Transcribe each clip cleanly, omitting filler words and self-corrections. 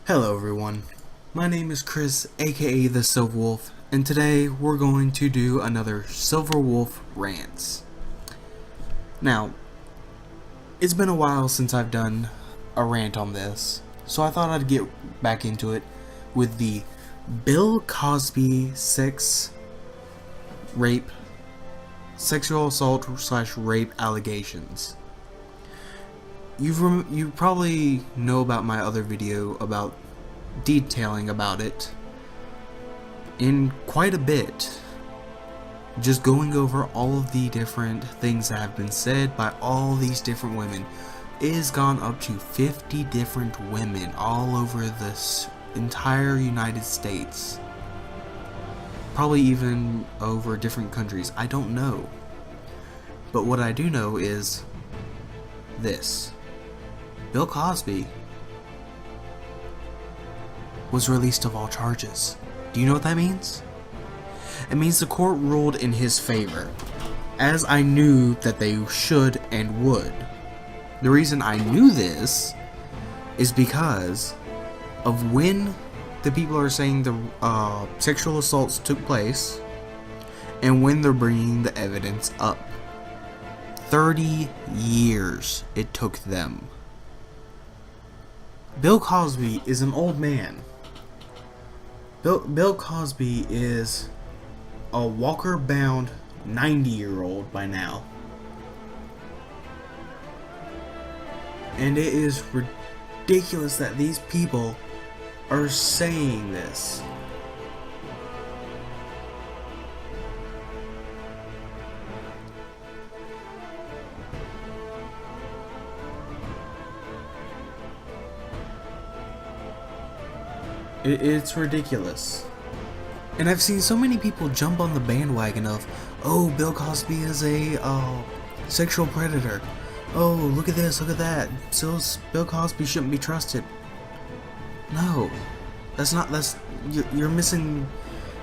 Hello everyone, my name is Chris, aka the Silverwolf, and today we're going to do another Silverwolf Rants. Now, it's been a while since I've done a rant on this, so I thought I'd get back into it with the Bill Cosby sexual assault / rape allegations. You probably know about my other video about detailing about it in quite a bit, just going over all of the different things that have been said by all these different women. It has gone up to 50 different women all over this entire United States, probably even over different countries. I don't know, but what I do know is this: Bill Cosby was released of all charges. Do you know what that means? It means the court ruled in his favor, as I knew that they should and would. The reason I knew this is because of when the people are saying the sexual assaults took place and when they're bringing the evidence up. 30 years it took them. Bill Cosby is an old man. Bill Cosby is a walker-bound 90-year-old by now. And it is ridiculous that these people are saying this. It's ridiculous. And I've seen so many people jump on the bandwagon of, oh, Bill Cosby is a sexual predator. Oh, look at this, look at that. So Bill Cosby shouldn't be trusted. No, you're missing.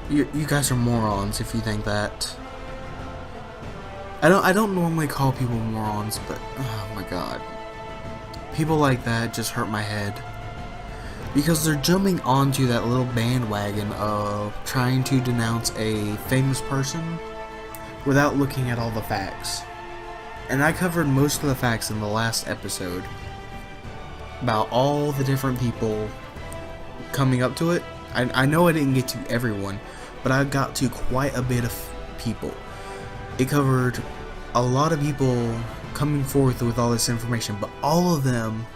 You guys are morons if you think that. I don't normally call people morons, but oh my god, people like that just hurt my head. Because they're jumping onto that little bandwagon of trying to denounce a famous person without looking at all the facts. And I covered most of the facts in the last episode about all the different people coming up to it. I know I didn't get to everyone, but I got to quite a bit of people. It covered a lot of people coming forth with all this information, but all of them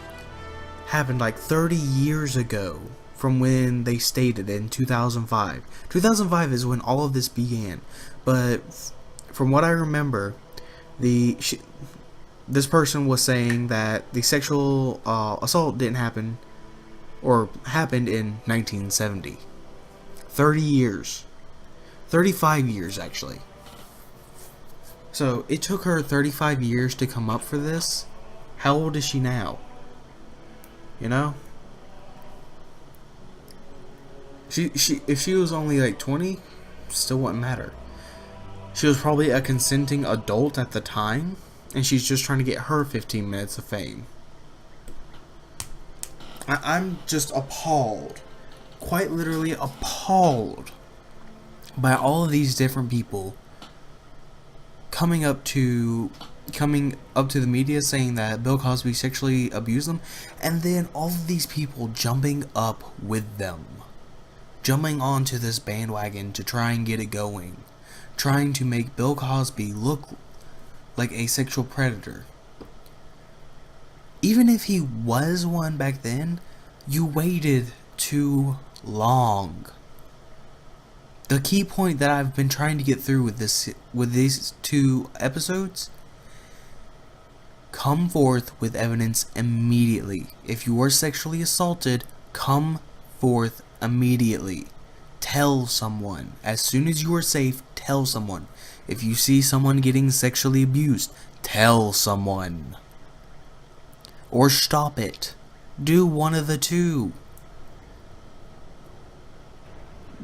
happened like 30 years ago from when they stated in 2005. 2005 is when all of this began, but from what I remember, this person was saying that the sexual assault didn't happen, or happened in 1970. 30 years. 35 years, actually. So, it took her 35 years to come up for this. How old is she now? You know? If she was only like 20, still wouldn't matter. She was probably a consenting adult at the time, and she's just trying to get her 15 minutes of fame. I'm just appalled. Quite literally appalled by all of these different people coming up to the media saying that Bill Cosby sexually abused them, and then all of these people jumping up with them, jumping onto this bandwagon to try and get it going, trying to make Bill Cosby look like a sexual predator. Even if he was one back then, you waited too long. The key point that I've been trying to get through with these two episodes: come forth with evidence immediately. If you were sexually assaulted, come forth immediately. Tell someone. As soon as you are safe, tell someone. If you see someone getting sexually abused, tell someone. Or stop it. Do one of the two.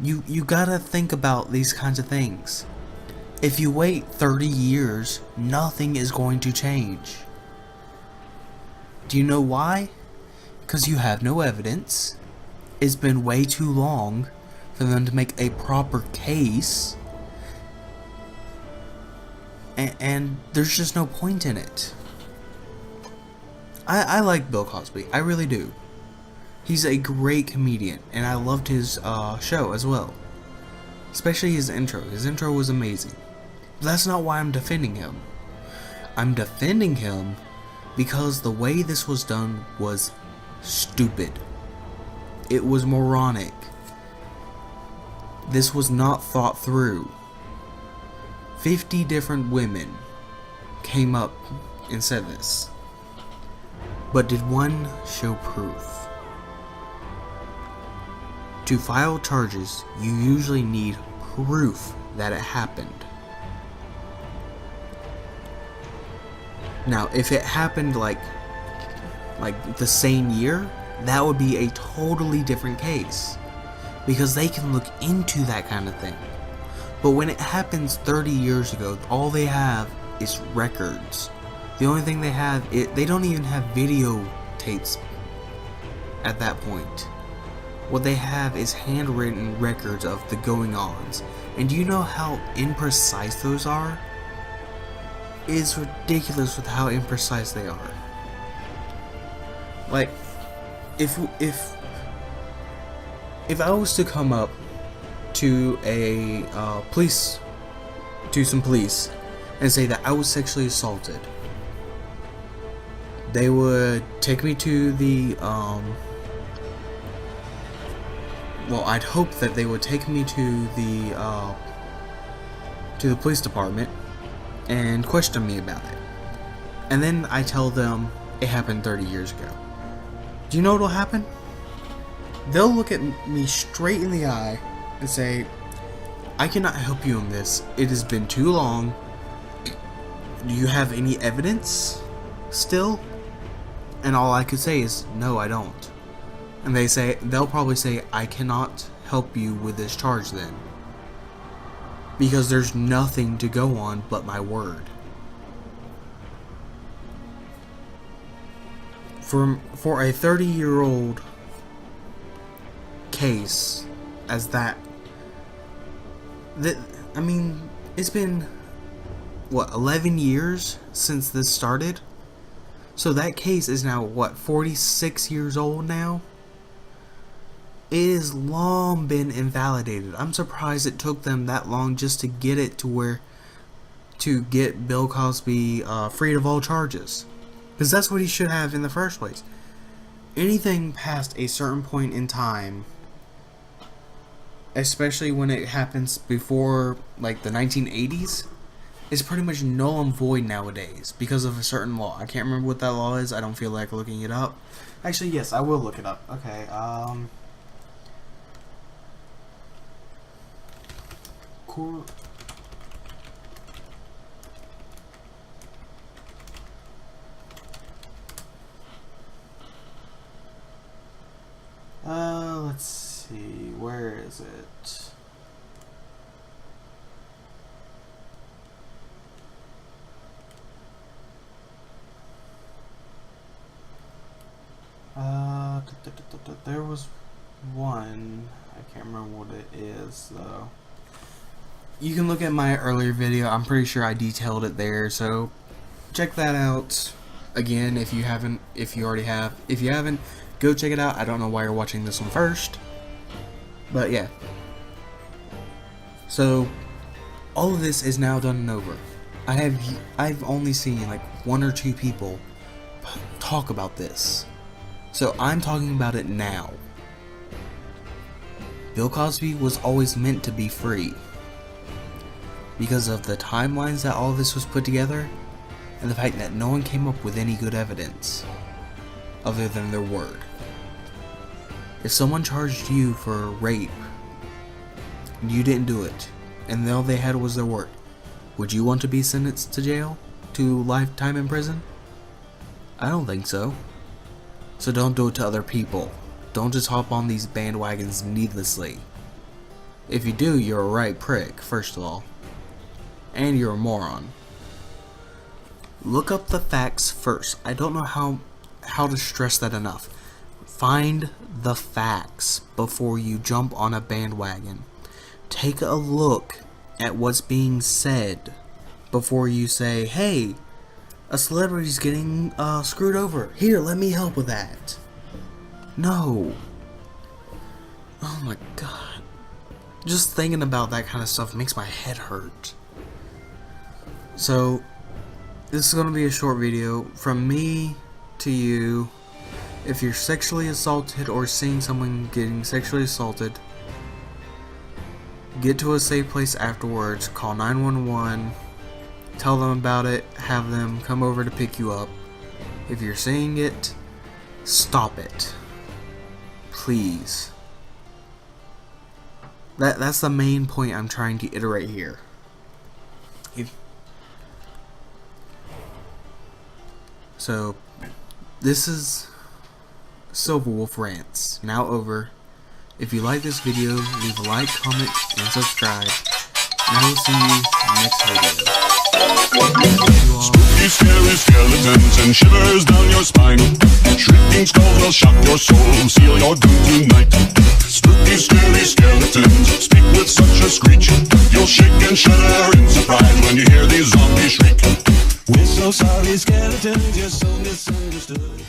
You gotta think about these kinds of things. If you wait 30 years, nothing is going to change. Do you know why? Because you have no evidence. It's been way too long for them to make a proper case, and there's just no point in it. I like Bill Cosby, I really do. He's a great comedian, and I loved his show as well. Especially his intro. His intro was amazing. But that's not why I'm defending him. I'm defending him because the way this was done was stupid. It was moronic. This was not thought through. 50 different women came up and said this. But did one show proof? To file charges, you usually need proof that it happened. Now, if it happened like the same year, that would be a totally different case, because they can look into that kind of thing. But when it happens 30 years ago, all they have is records. The only thing they have, they don't even have videotapes at that point. What they have is handwritten records of the going-ons. And do you know how imprecise those are? It is ridiculous with how imprecise they are. Like, if I was to come up to some police and say that I was sexually assaulted, they would take me to the well, I'd hope that they would take me to the police department and question me about it. And then I tell them it happened 30 years ago. Do you know what'll happen? They'll look at me straight in the eye and say, I cannot help you on this. It has been too long. Do you have any evidence still? And all I could say is, no, I don't. And they'll probably say, I cannot help you with this charge then, because there's nothing to go on but my word. For a 30-year-old case as that, I mean, it's been, what, 11 years since this started? So that case is now, what, 46 years old now? It has long been invalidated. I'm surprised it took them that long just to get it to get Bill Cosby freed of all charges. Because that's what he should have in the first place. Anything past a certain point in time, especially when it happens before, like, the 1980s, is pretty much null and void nowadays because of a certain law. I can't remember what that law is. I don't feel like looking it up. Actually, yes, I will look it up. Okay, let's see, where is it? There was one, I can't remember what it is though. You can look at my earlier video, I'm pretty sure I detailed it there, so check that out. Again, if you already have. If you haven't, go check it out. I don't know why you're watching this one first, but yeah. So, all of this is now done and over. I've only seen like 1 or 2 people talk about this, so I'm talking about it now. Bill Cosby was always meant to be free, because of the timelines that all this was put together, and the fact that no one came up with any good evidence other than their word. If someone charged you for rape and you didn't do it, and all they had was their word, would you want to be sentenced to jail, to lifetime in prison? I don't think so. So don't do it to other people. Don't just hop on these bandwagons needlessly. If you do, you're a right prick, first of all. And you're a moron. Look up the facts first. I don't know how to stress that enough. Find the facts before you jump on a bandwagon. Take a look at what's being said before you say, hey, a celebrity's getting screwed over. Here, let me help with that. No. Oh my god. Just thinking about that kind of stuff makes my head hurt. So, this is going to be a short video from me to you. If you're sexually assaulted or seeing someone getting sexually assaulted, get to a safe place afterwards, call 911, tell them about it, have them come over to pick you up. If you're seeing it, stop it. Please. That's the main point I'm trying to iterate here. So, this is Silverwolf Rants, now over. If you like this video, leave a like, comment, and subscribe. And I will see you next video. Spooky, scary skeletons and shivers down your spine. Shrieking skulls will shock your soul, seal your doom tonight. Spooky, scary skeletons speak with such a screech. You'll shake and shudder in surprise when you hear these zombies shriek. We're so sorry, skeletons, you're so misunderstood.